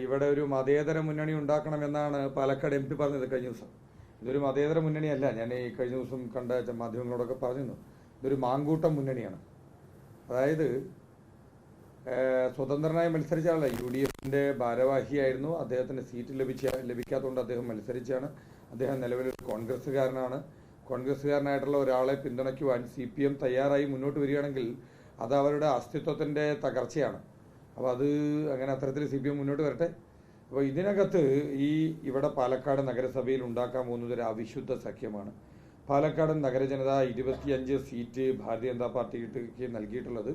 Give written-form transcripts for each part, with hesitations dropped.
ഇവിടെ ഒരു മതേതര മുന്നണി ഉണ്ടാക്കണമെന്നാണ് പാലക്കാട് MP പറഞ്ഞത് കഴിഞ്ഞ ദിവസം. ഇതൊരു മതേതര മുന്നണിയല്ല. ഞാൻ ഈ കഴിഞ്ഞ ദിവസം കണ്ട മാധ്യമങ്ങളോടൊക്കെ പറഞ്ഞിരുന്നു, ഇതൊരു മാങ്കൂട്ടം മുന്നണിയാണ്. അതായത് സ്വതന്ത്രനായി മത്സരിച്ച ആളല്ല, UDFന്റെ ഭാരവാഹിയായിരുന്നു. അദ്ദേഹത്തിന് സീറ്റ് ലഭിക്കാത്തതുകൊണ്ട് അദ്ദേഹം മത്സരിച്ചാണ്. അദ്ദേഹം നിലവിലൊരു കോൺഗ്രസ്സുകാരനാണ്. കോൺഗ്രസ്സുകാരനായിട്ടുള്ള ഒരാളെ പിന്തുണയ്ക്കുവാൻ CPM തയ്യാറായി മുന്നോട്ട് വരികയാണെങ്കിൽ അത് അവരുടെ അസ്തിത്വത്തിൻ്റെ തകർച്ചയാണ്. അപ്പോൾ അത് അങ്ങനെ അത്തരത്തിൽ CPM മുന്നോട്ട് വരട്ടെ. അപ്പോൾ ഇതിനകത്ത് ഇവിടെ പാലക്കാട് നഗരസഭയിൽ ഉണ്ടാക്കാൻ പോകുന്നത് ഒരു അവിശുദ്ധ സഖ്യമാണ്. പാലക്കാട് നഗരജനത 25 സീറ്റ് ഭാരതീയ ജനതാ പാർട്ടിക്ക് നൽകിയിട്ടുള്ളത്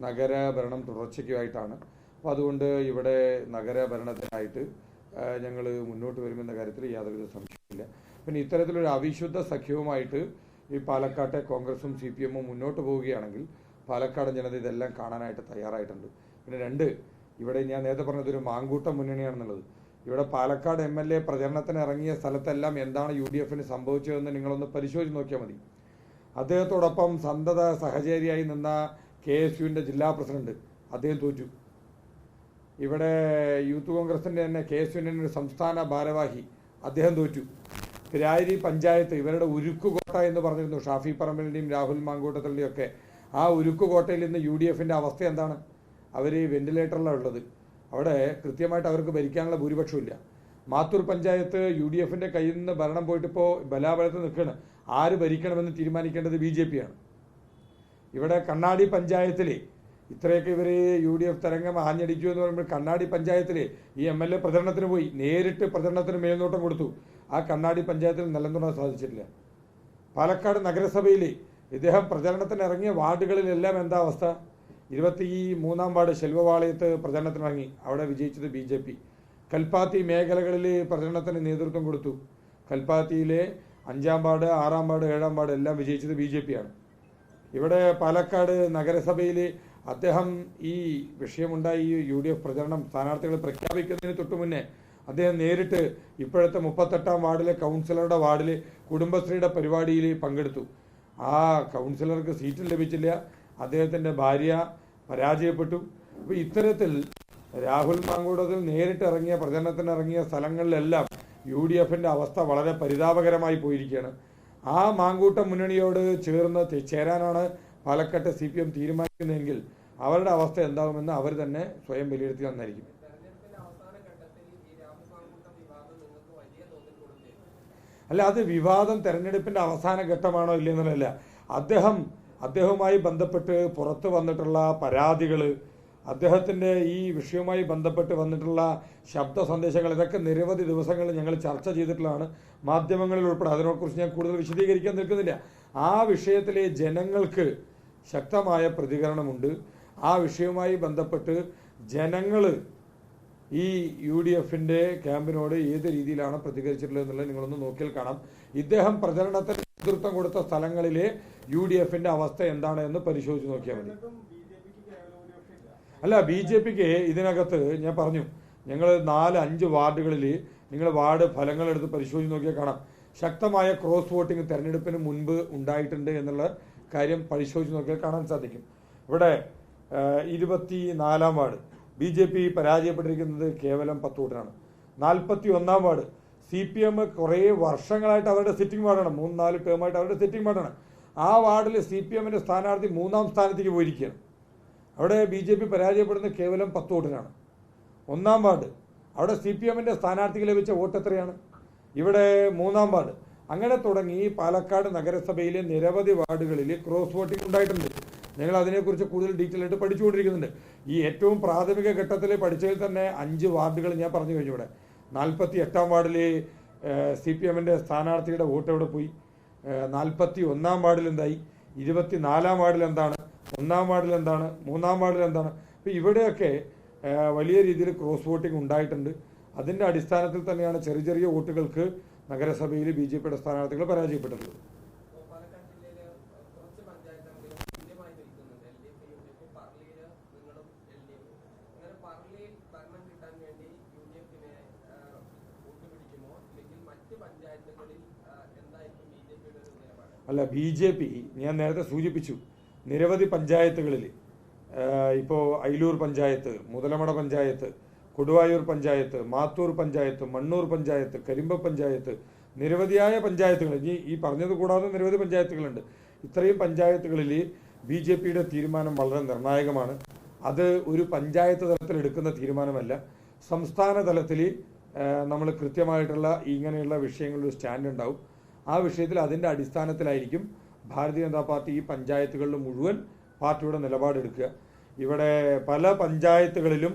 നഗരഭരണം തുടർച്ചയ്ക്കുമായിട്ടാണ്. അപ്പോൾ അതുകൊണ്ട് ഇവിടെ നഗരഭരണത്തിനായിട്ട് ഞങ്ങൾ മുന്നോട്ട് വരുമെന്ന കാര്യത്തിൽ യാതൊരുവിധ സംശയമില്ല. പിന്നെ ഇത്തരത്തിലൊരു അവിശുദ്ധ സഖ്യവുമായിട്ട് ഈ പാലക്കാട്ടെ കോൺഗ്രസും CPMഉം മുന്നോട്ട് പോവുകയാണെങ്കിൽ പാലക്കാട് ജനത ഇതെല്ലാം കാണാനായിട്ട് തയ്യാറായിട്ടുണ്ട്. പിന്നെ 2, ഇവിടെ ഞാൻ നേരത്തെ പറഞ്ഞതൊരു മാങ്കൂട്ടം മുന്നണിയാണെന്നുള്ളത്. ഇവിടെ പാലക്കാട് MLA പ്രചരണത്തിന് ഇറങ്ങിയ സ്ഥലത്തെല്ലാം എന്താണ് UDFന് സംഭവിച്ചതെന്ന് നിങ്ങളൊന്ന് പരിശോധിച്ച് നോക്കിയാൽ മതി. അദ്ദേഹത്തോടൊപ്പം സന്തത സഹചാരിയായി നിന്ന KSUവിൻ്റെ ജില്ലാ പ്രസിഡന്റ് അദ്ദേഹം തോറ്റു. ഇവിടെ യൂത്ത് കോൺഗ്രസിൻ്റെ തന്നെ KSUവിൻ്റെ ഒരു സംസ്ഥാന ഭാരവാഹി അദ്ദേഹം തോറ്റു. രായരി പഞ്ചായത്ത് ഇവരുടെ ഉരുക്കുകോട്ട എന്ന് പറഞ്ഞിരുന്നു ഷാഫി പറമ്പലിൻ്റെയും രാഹുൽ മാങ്കൂട്ടത്തിൻ്റെയും ഒക്കെ. ആ ഉരുക്കുകോട്ടയിൽ ഇന്ന് UDFൻ്റെ അവസ്ഥ എന്താണ്? അവർ വെന്റിലേറ്ററിലാണ് ഉള്ളത്. അവിടെ കൃത്യമായിട്ട് അവർക്ക് ഭരിക്കാനുള്ള ഭൂരിപക്ഷമില്ല. മാത്തൂർ പഞ്ചായത്ത് UDFൻ്റെ കയ്യിൽ നിന്ന് ഭരണം പോയിട്ടിപ്പോൾ ബലാബലത്തിൽ നിൽക്കുകയാണ്. ആര് ഭരിക്കണമെന്ന് തീരുമാനിക്കേണ്ടത് BJPയാണ്. ഇവിടെ കണ്ണാടി പഞ്ചായത്തിൽ ഇത്രയൊക്കെ ഇവർ UDF തരംഗം ആഞ്ഞടിക്കൂ എന്ന് പറയുമ്പോൾ കണ്ണാടി പഞ്ചായത്തിൽ ഈ MLA പ്രചരണത്തിന് പോയി നേരിട്ട് പ്രചരണത്തിന് മേൽനോട്ടം കൊടുത്തു. ആ കണ്ണാടി പഞ്ചായത്തിൽ നിലനിർത്താൻ സാധിച്ചിട്ടില്ല. പാലക്കാട് നഗരസഭയിൽ ഇദ്ദേഹം പ്രചരണത്തിന് ഇറങ്ങിയ വാർഡുകളിലെല്ലാം എന്താ അവസ്ഥ? 23-ാം വാർഡ് ശെൽവപാളയത്ത് പ്രചരണത്തിനിറങ്ങി, അവിടെ വിജയിച്ചത് BJP. കൽപ്പാത്തി മേഖലകളിൽ പ്രചരണത്തിന് നേതൃത്വം കൊടുത്തു. കൽപ്പാത്തിയിലെ 5-ാം വാർഡ് 6-ാം വാർഡ് 7-ാം വാർഡ് എല്ലാം വിജയിച്ചത് BJPയാണ്. ഇവിടെ പാലക്കാട് നഗരസഭയിൽ അദ്ദേഹം ഈ വിഷയമുണ്ടായി UDF പ്രചരണം സ്ഥാനാർത്ഥികൾ പ്രഖ്യാപിക്കുന്നതിന് തൊട്ടു മുന്നേ അദ്ദേഹം നേരിട്ട് ഇപ്പോഴത്തെ 38-ാം വാർഡിലെ കൗൺസിലറുടെ വാർഡിൽ കുടുംബശ്രീയുടെ പരിപാടിയിൽ പങ്കെടുത്തു. ആ കൗൺസിലർക്ക് സീറ്റ് ലഭിച്ചില്ല. അദ്ദേഹത്തിൻ്റെ ഭാര്യ പരാജയപ്പെട്ടു. അപ്പോൾ ഇത്തരത്തിൽ രാഹുൽ മാങ്കൂട്ടത്തിൽ നേരിട്ട് ഇറങ്ങിയ പ്രചരണത്തിന് ഇറങ്ങിയ സ്ഥലങ്ങളിലെല്ലാം UDFൻ്റെ അവസ്ഥ വളരെ പരിതാപകരമായി പോയിരിക്കുകയാണ്. ആ മാങ്കൂട്ടം മുന്നണിയോട് ചേരാനാണ് പാലക്കാട്ട് CPM തീരുമാനിക്കുന്നതെങ്കിൽ അവരുടെ അവസ്ഥ എന്താകുമെന്ന് അവർ തന്നെ സ്വയം വിലയിരുത്തി നന്നായിരിക്കും. അല്ല, അത് വിവാദം തെരഞ്ഞെടുപ്പിൻ്റെ അവസാന ഘട്ടമാണോ ഇല്ലെന്നല്ല. അദ്ദേഹവുമായി ബന്ധപ്പെട്ട് പുറത്തു വന്നിട്ടുള്ള പരാതികൾ, അദ്ദേഹത്തിൻ്റെ ഈ വിഷയവുമായി ബന്ധപ്പെട്ട് വന്നിട്ടുള്ള ശബ്ദ സന്ദേശങ്ങൾ, ഇതൊക്കെ നിരവധി ദിവസങ്ങളിൽ ഞങ്ങൾ ചർച്ച ചെയ്തിട്ടുള്ളതാണ് മാധ്യമങ്ങളിൽ ഉൾപ്പെടെ. അതിനെക്കുറിച്ച് ഞാൻ കൂടുതൽ വിശദീകരിക്കാൻ നിൽക്കുന്നില്ല. ആ വിഷയത്തിലെ ജനങ്ങൾക്ക് ശക്തമായ പ്രതികരണമുണ്ട്. ആ വിഷയവുമായി ബന്ധപ്പെട്ട് ജനങ്ങൾ ഈ UDFൻ്റെ ക്യാമ്പിനോട് ഏത് രീതിയിലാണ് പ്രതികരിച്ചിട്ടുള്ളത് എന്നുള്ളത് നിങ്ങളൊന്ന് നോക്കിയാൽ കാണാം. ഇദ്ദേഹം പ്രചരണത്തിന് നേതൃത്വം കൊടുത്ത സ്ഥലങ്ങളിലെ UDFൻ്റെ അവസ്ഥ എന്താണ് എന്ന് പരിശോധിച്ച് നോക്കിയാൽ മതി. അല്ല, BJPക്ക് ഇതിനകത്ത് ഞാൻ പറഞ്ഞു, ഞങ്ങൾ 4-5 വാർഡുകളിൽ നിങ്ങൾ വാർഡ് ഫലങ്ങളെടുത്ത് പരിശോധിച്ച് നോക്കിയാൽ കാണാം ശക്തമായ ക്രോസ് വോട്ടിംഗ് തെരഞ്ഞെടുപ്പിന് മുൻപ് ഉണ്ടായിട്ടുണ്ട് എന്നുള്ള കാര്യം പരിശോധിച്ച് നോക്കിയാൽ കാണാൻ സാധിക്കും. ഇവിടെ 24-ാം വാർഡ് BJP പരാജയപ്പെട്ടിരിക്കുന്നത് കേവലം 10 വോട്ടിനാണ്. 41-ാം വാർഡ് CPM കുറേ വർഷങ്ങളായിട്ട് അവരുടെ സിറ്റിംഗ് വാർഡാണ്, 3-4 ടേമായിട്ട് അവരുടെ സിറ്റിംഗ് വാർഡാണ്. ആ വാർഡിൽ CPMൻ്റെ സ്ഥാനാർത്ഥി 3-ാം സ്ഥാനത്തേക്ക് പോയിരിക്കുകയാണ്. അവിടെ BJP പരാജയപ്പെടുന്നത് കേവലം 10 വോട്ടിനാണ്. 1-ാം വാർഡ് അവിടെ CPMൻ്റെ സ്ഥാനാർത്ഥിക്ക് ലഭിച്ച വോട്ട് എത്രയാണ്? ഇവിടെ 3-ാം വാർഡ്. അങ്ങനെ തുടങ്ങി പാലക്കാട് നഗരസഭയിലെ നിരവധി വാർഡുകളിൽ ക്രോസ് വോട്ടിംഗ് ഉണ്ടായിട്ടുണ്ട്. ഞങ്ങൾ അതിനെക്കുറിച്ച് കൂടുതൽ ഡീറ്റെയിൽ ആയിട്ട് പഠിച്ചുകൊണ്ടിരിക്കുന്നുണ്ട്. ഈ ഏറ്റവും പ്രാഥമിക ഘട്ടത്തിൽ പഠിച്ചതിൽ തന്നെ 5 വാർഡുകൾ ഞാൻ പറഞ്ഞു കഴിഞ്ഞു. ഇവിടെ 48-ാം വാർഡിൽ CPMൻ്റെ സ്ഥാനാർത്ഥിയുടെ വോട്ട് എവിടെ പോയി? 41-ാം വാർഡിൽ എന്തായി? 24-ാം വാർഡിൽ എന്താണ്? 1-ാം വാർഡിൽ എന്താണ്? 3-ാം വാർഡിൽ എന്താണ്? അപ്പോൾ ഇവിടെയൊക്കെ വലിയ രീതിയിൽ ക്രോസ് വോട്ടിംഗ് ഉണ്ടായിട്ടുണ്ട്. അതിൻ്റെ അടിസ്ഥാനത്തിൽ തന്നെയാണ് ചെറിയ ചെറിയ വോട്ടുകൾക്ക് നഗരസഭയിൽ BJPയുടെ സ്ഥാനാർത്ഥികൾ പരാജയപ്പെട്ടിട്ടുള്ളത്. അല്ല, BJP ഞാൻ നേരത്തെ സൂചിപ്പിച്ചു, നിരവധി പഞ്ചായത്തുകളിൽ ഇപ്പോൾ അയിലൂർ പഞ്ചായത്ത്, മുതലമട പഞ്ചായത്ത്, കൊടുവായൂർ പഞ്ചായത്ത്, മാത്തൂർ പഞ്ചായത്ത്, മണ്ണൂർ പഞ്ചായത്ത്, കരിമ്പ പഞ്ചായത്ത്, നിരവധിയായ പഞ്ചായത്തുകൾ, ഈ പറഞ്ഞത് കൂടാതെ നിരവധി പഞ്ചായത്തുകളുണ്ട്. ഇത്രയും പഞ്ചായത്തുകളിൽ BJPയുടെ തീരുമാനം വളരെ നിർണായകമാണ്. അത് ഒരു പഞ്ചായത്ത് തലത്തിൽ എടുക്കുന്ന തീരുമാനമല്ല. സംസ്ഥാന തലത്തിൽ നമ്മൾ കൃത്യമായിട്ടുള്ള ഇങ്ങനെയുള്ള വിഷയങ്ങളിൽ ഒരു സ്റ്റാൻഡ് ഉണ്ടാവും. ആ വിഷയത്തിൽ അതിൻ്റെ അടിസ്ഥാനത്തിലായിരിക്കും ഭാരതീയ ജനതാ പാർട്ടി ഈ പഞ്ചായത്തുകളിൽ മുഴുവൻ പാർട്ടിയുടെ നിലപാടെടുക്കുക. ഇവിടെ പല പഞ്ചായത്തുകളിലും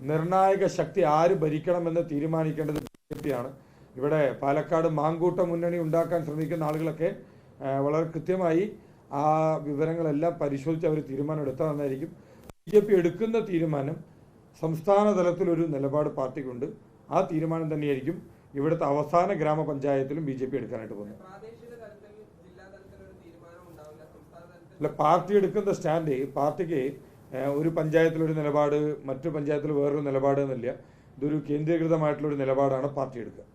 നിർണായക ശക്തി ആര് ഭരിക്കണമെന്ന് തീരുമാനിക്കേണ്ടത് BJP-യാണ്. ഇവിടെ പാലക്കാട് മാങ്കൂട്ട മുന്നണി ഉണ്ടാക്കാൻ ശ്രമിക്കുന്ന ആളുകളൊക്കെ വളരെ കൃത്യമായി ആ വിവരങ്ങളെല്ലാം പരിശോധിച്ച് അവർ തീരുമാനം എടുത്താൽ BJP എടുക്കുന്ന തീരുമാനം സംസ്ഥാന തലത്തിലൊരു നിലപാട് പാർട്ടിക്കുണ്ട്. ആ തീരുമാനം തന്നെയായിരിക്കും ഇവിടുത്തെ അവസാന ഗ്രാമപഞ്ചായത്തിലും BJP എടുക്കാനായിട്ട് പോകുന്നത്. അല്ല, പാർട്ടി എടുക്കുന്ന സ്റ്റാൻഡ് പാർട്ടിക്ക് ഒരു പഞ്ചായത്തിലൊരു നിലപാട്, മറ്റു പഞ്ചായത്തിൽ വേറൊരു നിലപാട് എന്നില്ല. ഇതൊരു കേന്ദ്രീകൃതമായിട്ടുള്ളൊരു നിലപാടാണ് പാർട്ടി എടുക്കുക.